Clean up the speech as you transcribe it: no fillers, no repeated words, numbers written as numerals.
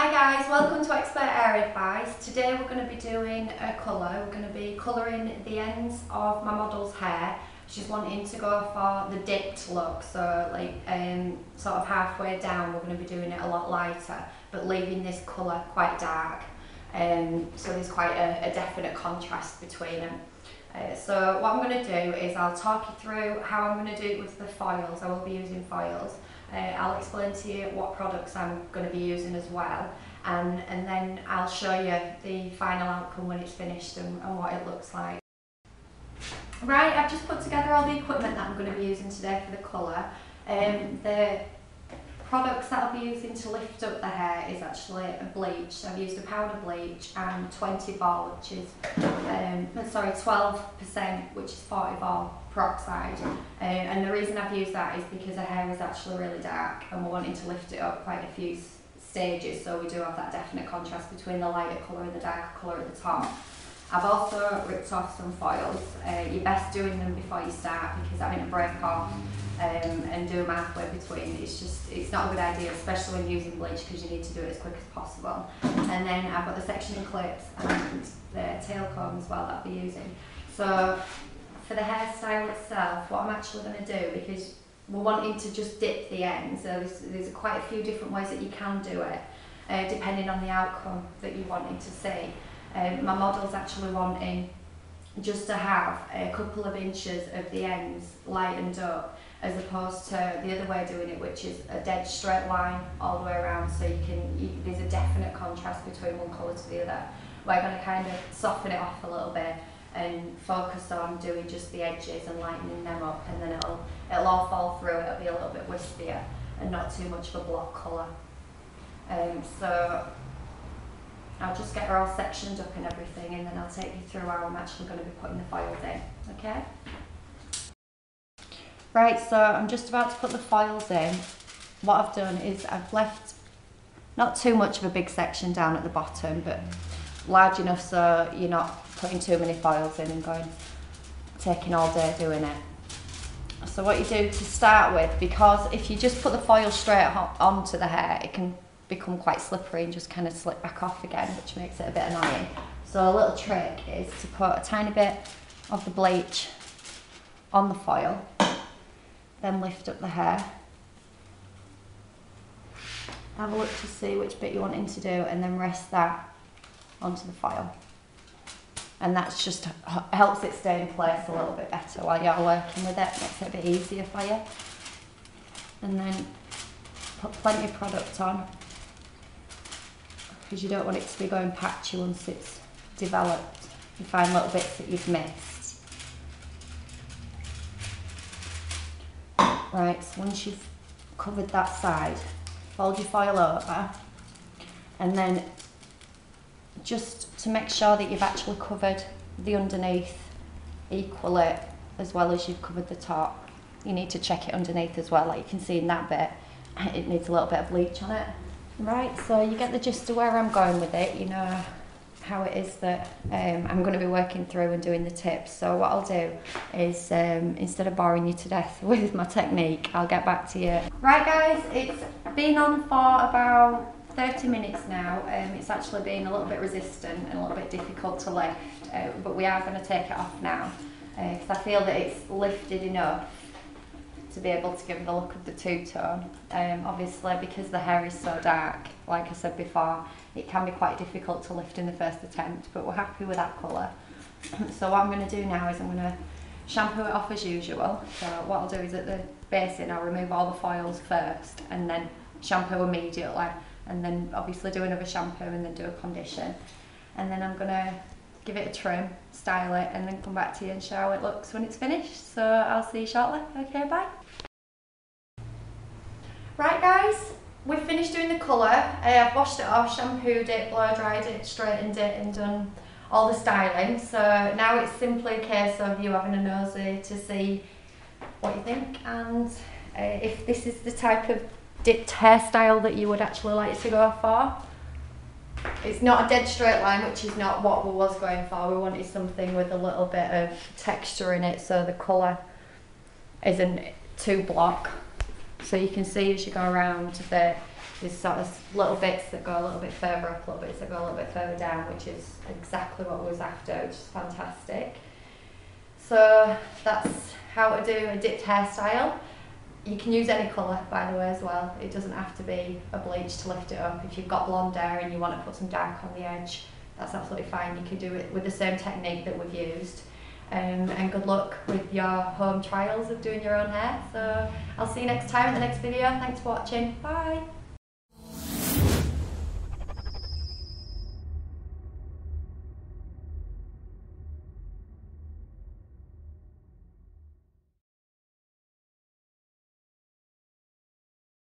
Hi guys, welcome to Expert Hair Advice. Today we're going to be doing a colour. We're going to be colouring the ends of my model's hair. She's wanting to go for the dipped look, so like sort of halfway down we're going to be doing it a lot lighter, but leaving this colour quite dark. So there's quite a definite contrast between them. So what I'm going to do is I'll talk you through how I'm going to do it with the foils. I will be using foils. I'll explain to you what products I'm going to be using as well, and then I'll show you the final outcome when it's finished and what it looks like. Right, I've just put together all the equipment that I'm going to be using today for the colour. The products that I'll be using to lift up the hair is actually a bleach. So I've used a powder bleach and 20 vol, which is 12%, which is 40 vol peroxide. And the reason I've used that is because the hair is actually really dark and we're wanting to lift it up quite a few stages, so we do have that definite contrast between the lighter colour and the darker colour at the top. I've also ripped off some foils. You're best doing them before you start, because having to break off and do them halfway between, it's not a good idea, especially when using bleach, because you need to do it as quick as possible. And then I've got the sectioning clips and the tail comb as well that I'll be using. So for the hairstyle itself, what I'm actually going to do, because we're wanting to just dip the ends, so there's quite a few different ways that you can do it, depending on the outcome that you're wanting to see. My model's actually wanting just to have a couple of inches of the ends lightened up, as opposed to the other way of doing it, which is a dead straight line all the way around, so there's a definite contrast between one colour to the other. We're going to kind of soften it off a little bit and focus on doing just the edges and lightening them up, and then it'll all fall through. It'll be a little bit wispier and not too much of a block colour. So I'll just get her all sectioned up and everything, and then I'll take you through how I'm actually going to be putting the foils in, okay? Right, so I'm just about to put the foils in. What I've done is I've left not too much of a big section down at the bottom, but large enough so you're not putting too many foils in and taking all day doing it. So what you do to start with, because if you just put the foil straight onto the hair, it can become quite slippery and just kind of slip back off again, which makes it a bit annoying. So a little trick is to put a tiny bit of the bleach on the foil, then lift up the hair, have a look to see which bit you're wanting to do, and then rest that onto the foil. And that's just helps it stay in place a little bit better while you're working with it, makes it a bit easier for you. And then put plenty of product on, because you don't want it to be going patchy once it's developed. You find little bits that you've missed. Right, so once you've covered that side, fold your foil over, and then just to make sure that you've actually covered the underneath equally as well as you've covered the top. You need to check it underneath as well, like you can see in that bit, it needs a little bit of bleach on it. Right, so you get the gist of where I'm going with it. You know how it is that I'm going to be working through and doing the tips. So what I'll do is, instead of boring you to death with my technique, I'll get back to you. Right guys, it's been on for about 30 minutes now. It's actually been a little bit resistant and a little bit difficult to lift, but we are going to take it off now, because I feel that it's lifted enough to be able to give the look of the two-tone. Obviously, because the hair is so dark, like I said before, it can be quite difficult to lift in the first attempt, but we're happy with that colour. So what I'm going to do now is I'm going to shampoo it off as usual. So what I'll do is at the basin, I'll remove all the foils first and then shampoo immediately, and then obviously do another shampoo and then do a condition. And then I'm going to give it a trim, style it, and then come back to you and show how it looks when it's finished. So I'll see you shortly. Okay, bye. Right guys, we've finished doing the colour. I've washed it off, shampooed it, blow dried it, straightened it, and done all the styling. So now it's simply a case of you having a nosy to see what you think, and if this is the type of dipped hairstyle that you would actually like to go for. It's not a dead straight line, which is not what we was going for. We wanted something with a little bit of texture in it, so the colour isn't too block. So you can see as you go around that there's sort of little bits that go a little bit further up, little bits that go a little bit further down, which is exactly what we was after, which is fantastic. So that's how to do a dipped hairstyle. You can use any colour, by the way, as well. It doesn't have to be a bleach to lift it up. If you've got blonde hair and you want to put some dark on the edge, that's absolutely fine. You can do it with the same technique that we've used. And good luck with your home trials of doing your own hair. So I'll see you next time in the next video. Thanks for watching. Bye.